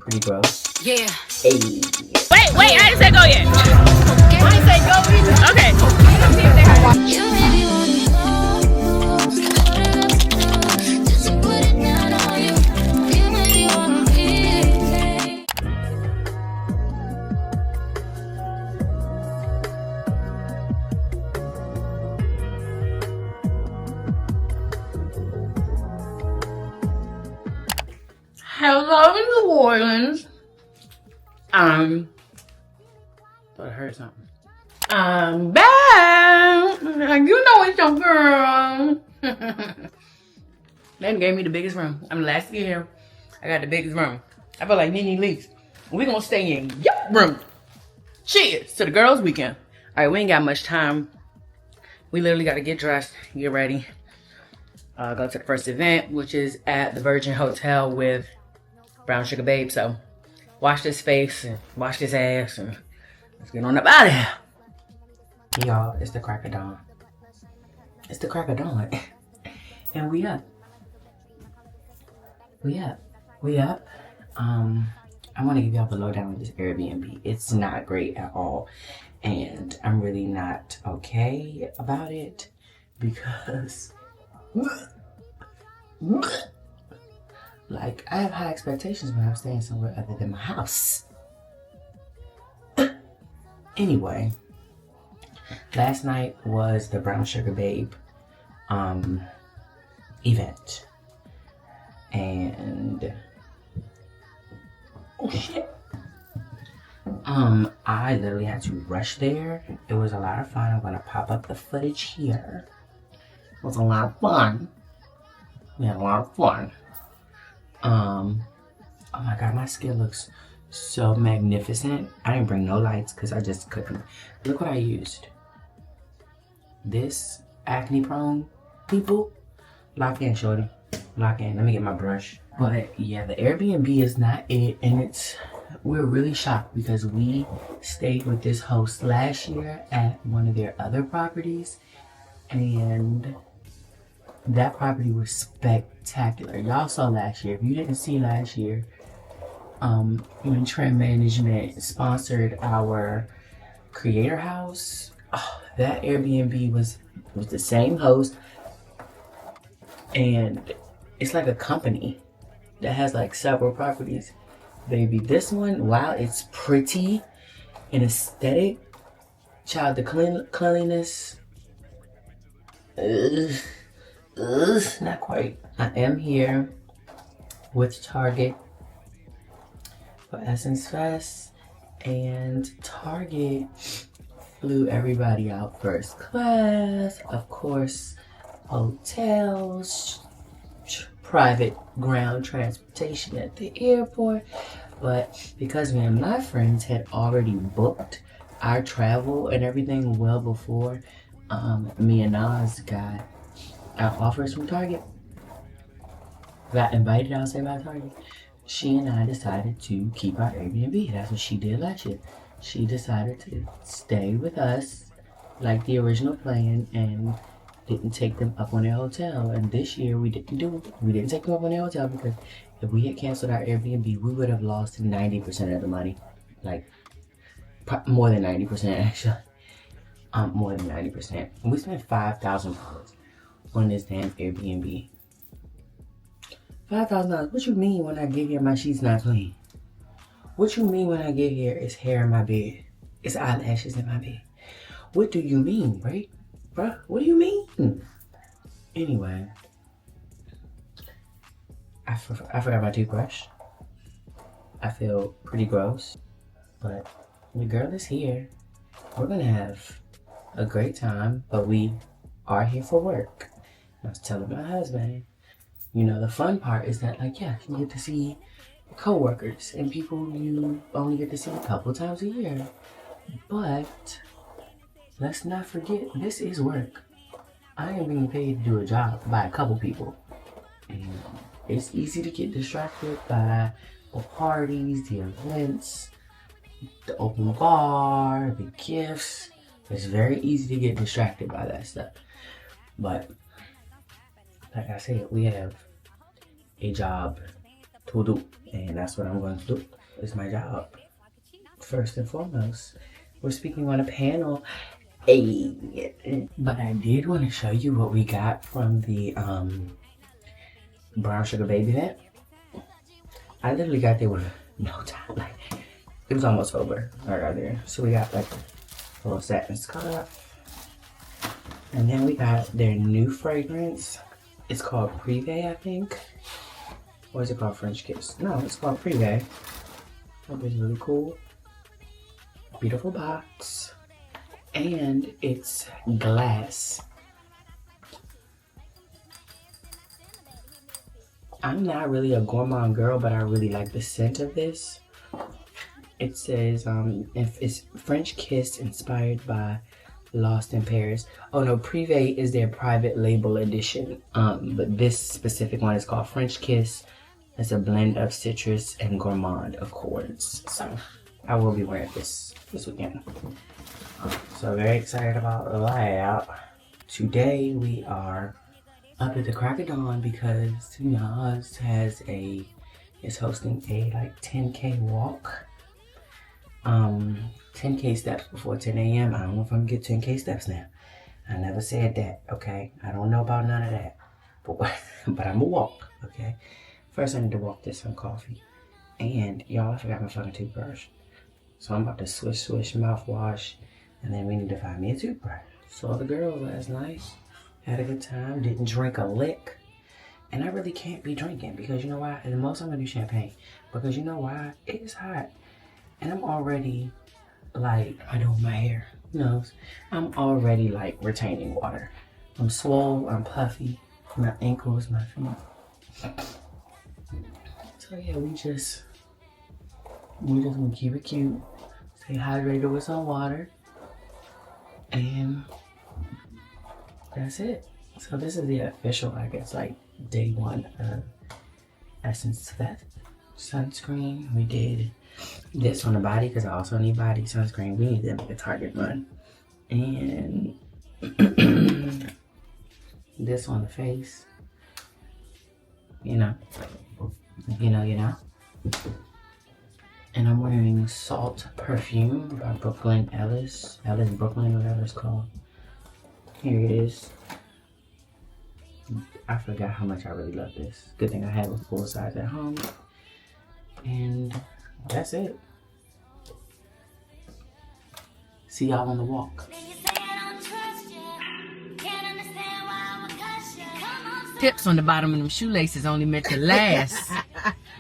Pretty gross. Yeah. Hey. Wait, I didn't say go yet. I didn't say go either. Okay. You really want to know. Just to put it down on you. You really want to be. Hello, New Orleans. Thought I heard something. I'm back. You know it's your girl. They gave me the biggest room. I'm the last to get here. I got the biggest room. I feel like Nene Leakes. We're gonna stay in your room. Cheers to the girls' weekend. All right, we ain't got much time. We literally got to get dressed, get ready, go to the first event, which is at the Virgin Hotel with Brown Sugar Babe. So wash this face and wash this ass and let's get on up out of here. Y'all, it's the crack of dawn. It's the crack of dawn. And we up. We up. I want to give y'all the lowdown on this Airbnb. It's not great at all. And I'm really not okay about it because like, I have high expectations when I'm staying somewhere other than my house. Anyway, last night was the Brown Sugar Babe event. And oh shit. I literally had to rush there. It was a lot of fun. I'm gonna pop up the footage here. It was a lot of fun. We had a lot of fun. Oh my god, my skin looks so magnificent. I didn't bring no lights because I just couldn't. Look what I used. This acne prone people. Lock in, shorty. Lock in. Let me get my brush. But yeah, the Airbnb is not it, and we're really shocked because we stayed with this host last year at one of their other properties, and that property was spectacular. Y'all saw last year. If you didn't see last year, when Trend Management sponsored our creator house, that Airbnb was the same host, and it's like a company that has like several properties. Baby, this one, while it's pretty and aesthetic, child, the cleanliness, not quite. I am here with Target for Essence Fest, and Target flew everybody out first class. Of course, hotels, private ground transportation at the airport. But because me and my friends had already booked our travel and everything well before me and Nas got our offers from Target, got invited outside by Target, she and I decided to keep our Airbnb. That's what she did last year. She decided to stay with us like the original plan and didn't take them up on their hotel. And this year we didn't do it. We didn't take them up on their hotel because if we had canceled our Airbnb, we would have lost 90% of the money. Like, more than 90% actually. More than 90%. And we spent $5,000 on this damn Airbnb. $5,000. What you mean when I get here my sheets not clean? What you mean when I get here it's hair in my bed? It's eyelashes in my bed. What do you mean, right? Bruh, what do you mean? Anyway, I forgot my toothbrush. I feel pretty gross, but the girl is here. We're gonna have a great time, but we are here for work. I was telling my husband, you know, the fun part is that, like, yeah, you get to see coworkers and people you only get to see a couple times a year. But let's not forget, this is work. I am being paid to do a job by a couple people. And it's easy to get distracted by the parties, the events, the open bar, the gifts. It's very easy to get distracted by that stuff. But like I said, we have a job to do. And that's what I'm going to do. It's my job. First and foremost, we're speaking on a panel. Hey. But I did want to show you what we got from the Brown Sugar Baby event. I literally got there with no time. Like, it was almost over. I got there. So we got like a little satin scarf. And then we got their new fragrance. It's called Privé, I think. Or is it called French Kiss? No, it's called Privé. That is really cool. Beautiful box. And it's glass. I'm not really a gourmand girl, but I really like the scent of this. It says it's French Kiss inspired by Lost in Paris. Oh no, Privé is their private label edition. But this specific one is called French Kiss. It's a blend of citrus and gourmand accords. So I will be wearing this weekend. So very excited about the layout. Today we are up at the crack of dawn because Nas is hosting a like 10K walk. 10K steps before 10 a.m. I don't know if I'm gonna get 10K steps now. I never said that, okay? I don't know about none of that. But I'm gonna walk, okay? First I need to walk this some coffee. And y'all, I forgot my fucking toothbrush. So I'm about to swish mouthwash, and then we need to find me a toothbrush. Saw the girls last night, had a good time, didn't drink a lick. And I really can't be drinking because you know why? And the most I'm gonna do champagne. Because you know why? It's hot. And I'm already like, I know my hair, nose. I'm already like retaining water. I'm swole, I'm puffy, my ankles, my feet. So yeah, we just gonna keep it cute. Stay hydrated with some water. And that's it. So this is the official, I guess, like day one of Essence Fest. Sunscreen, we did this on the body because I also need body sunscreen. We need to make a Target run. And this on the face. You know. And I'm wearing Salt Perfume by Brooklyn Ellis Brooklyn, whatever it's called. Here it is. I forgot how much I really love this. Good thing I have a full size at home. And that's it. See y'all on the walk. Tips on the bottom of them shoelaces only meant to last.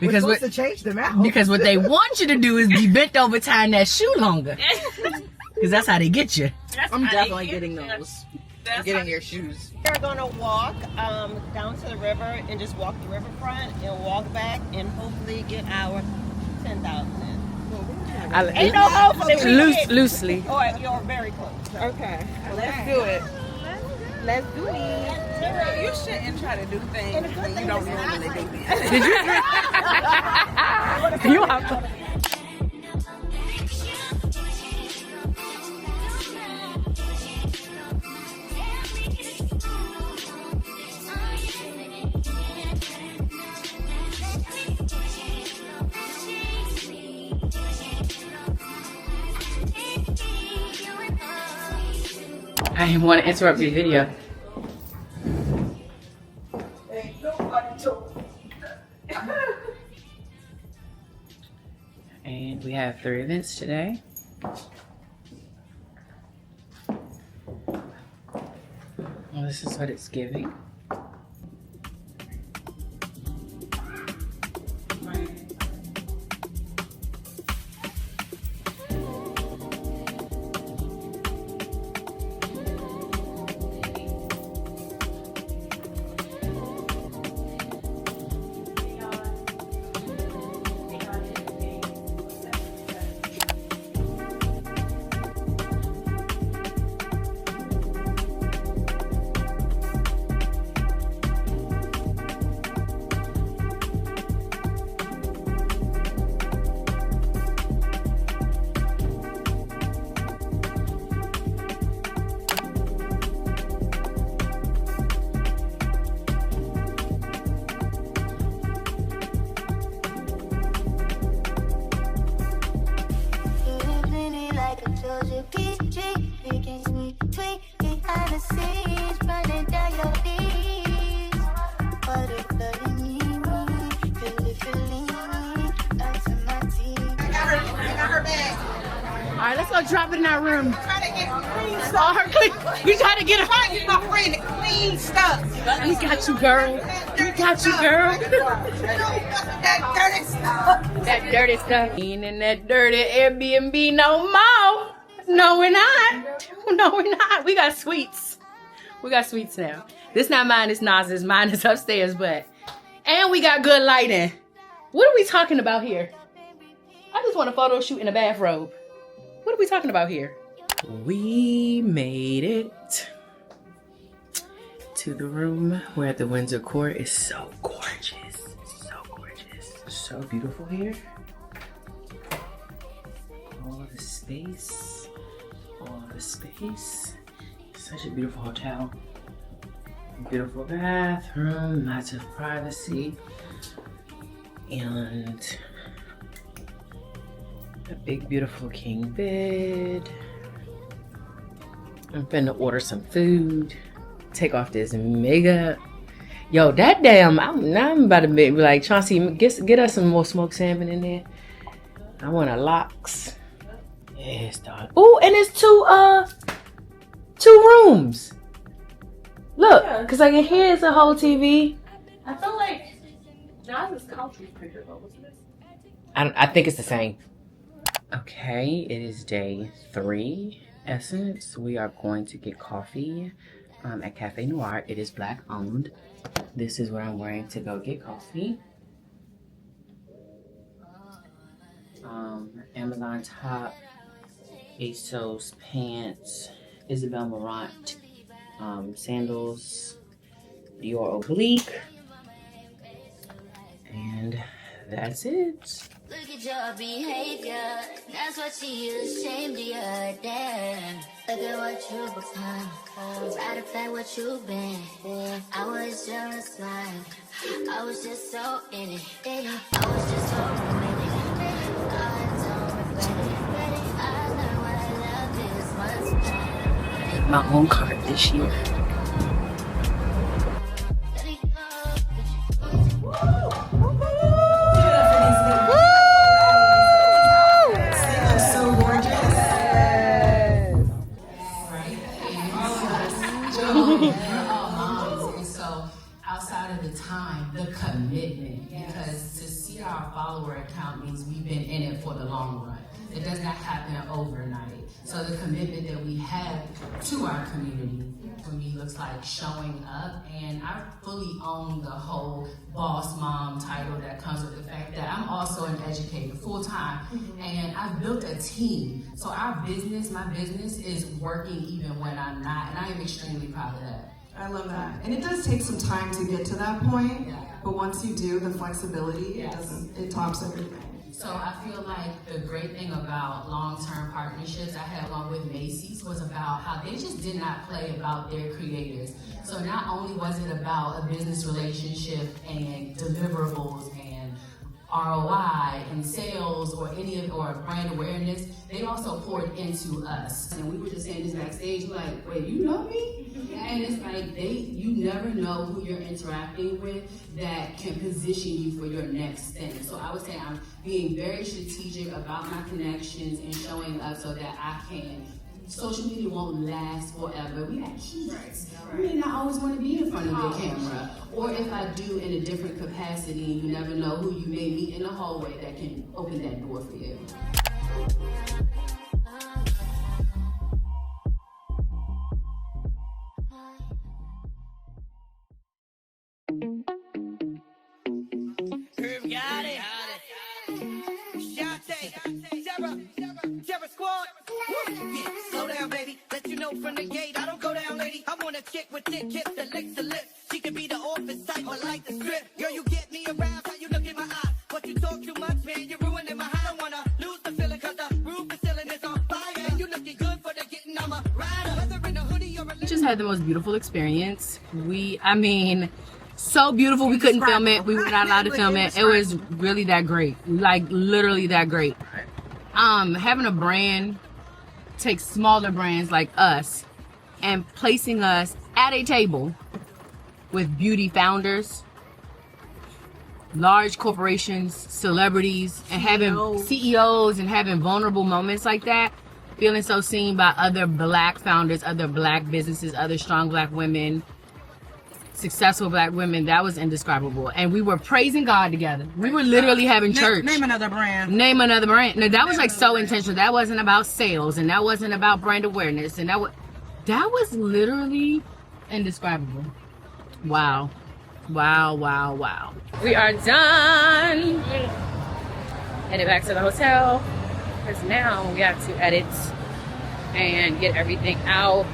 Because we're supposed to change them out. Because what they want you to do is be bent over tying that shoe longer. Because that's how they get you. I'm definitely getting those. I'm getting your shoes. We're gonna walk down to the river and just walk the riverfront and walk back and hopefully get our 10,000 in. Ain't no hopefully. Loosely. Or you're very close. Okay, let's do it. Let's do it. You shouldn't try to do things when you don't normally do them. Did you? You have to. I didn't want to interrupt your video. And we have 3 events today. Well, this is what it's giving. hold you peachy. We can sweet, sweet behind the scenes, running down your knees. What if loving me? Feel it, feeling up to my teeth. I got her bag. All right, let's go drop it in our room. Try to get clean All stuff. her clean. You trying to get her? Try to get my friend to clean stuff. We got you, girl. We got you, girl. That dirty stuff. That dirty stuff. Ain't in that dirty Airbnb no more. No, we're not. No, we're not. We got suites. We got suites now. This not mine, it's Naz's. Mine is upstairs, but. And we got good lighting. What are we talking about here? I just want a photo shoot in a bathrobe. What are we talking about here? We made it to the room. We're at the Windsor Court. It's so gorgeous. So gorgeous. So beautiful here. All the space. All the space. Such a beautiful hotel. Beautiful bathroom. Lots of privacy. And a big beautiful king bed. I'm finna order some food. Take off this makeup. Yo, that damn, I'm about to be like, Chauncey, get us some more smoked salmon in there. I want a lox. Yes, dog. Oh, and it's two rooms. Look, cause I can hear it's a whole TV. I feel like Naz's couch was bigger though, wasn't it? I think it's the same. Okay, it is day 3. Essence. We are going to get coffee at Cafe Noir. It is Black owned. This is what I'm wearing to go get coffee. Amazon top, ASOS pants, Isabel Marant sandals, Dior oblique, and that's it. Look at your behavior. That's what she is ashamed of you. Damn. Look at what you become. Right up at what you've been. I was just like, I was just so in it. I was just so committed. I don't regret it. I learned what love is once again. My own card this year. Let it go. So outside of the time, the commitment, because to see our follower account means we've been in it for the long run. It does not happen overnight. So the commitment that we have to our community for me looks like showing up, and I fully own the whole boss mom title that comes with the fact that I'm also an educator full time, and I've built a team. So my business is working even when I'm not, and I am extremely proud of that. I love that. And it does take some time to get to that point, but once you do, the flexibility, it tops everything. So I feel like the great thing about long-term partnerships I had along with Macy's was about how they just did not play about their creators. So not only was it about a business relationship and deliverables and ROI and sales or brand awareness, they also poured into us. And we were just saying this backstage, like, wait, you know me? And it's like you never know who you're interacting with that can position you for your next thing. So I would say I'm being very strategic about my connections and showing up so that I can. Social media won't last forever. We got kids. We may not always want to be in front of the camera. Or if I do in a different capacity, you never know who you may meet in the hallway that can open that door for you. Terror Squad. Yeah, slow down, baby. Let you know from the gate. I don't go down, lady. I want a chick with thick hips that licks the lips. She could be the office type or like the strip. Girl, you get me around. How you look in my eyes? But you talk too much, man. You're ruining my high. I don't wanna lose the feeling cause the roof is ceiling is on fire. And you looking good for the getting. I'm a rider. Whether in a hoodie or a We just had the most beautiful experience. So beautiful. We couldn't film it. We were not allowed to film it. It was really that great. Like literally that great. Having a brand take smaller brands like us and placing us at a table with beauty founders, large corporations, celebrities, and having CEOs and having vulnerable moments like that, feeling so seen by other black founders, other black businesses, other strong black women, successful black women, that was indescribable. And we were praising God together. We were literally having church. Name another brand. Name another brand. No, that was like so intentional. That wasn't about sales, and that wasn't about brand awareness, and that was literally indescribable. Wow. Wow, wow, wow. We are done. Headed back to the hotel because now we have to edit and get everything out.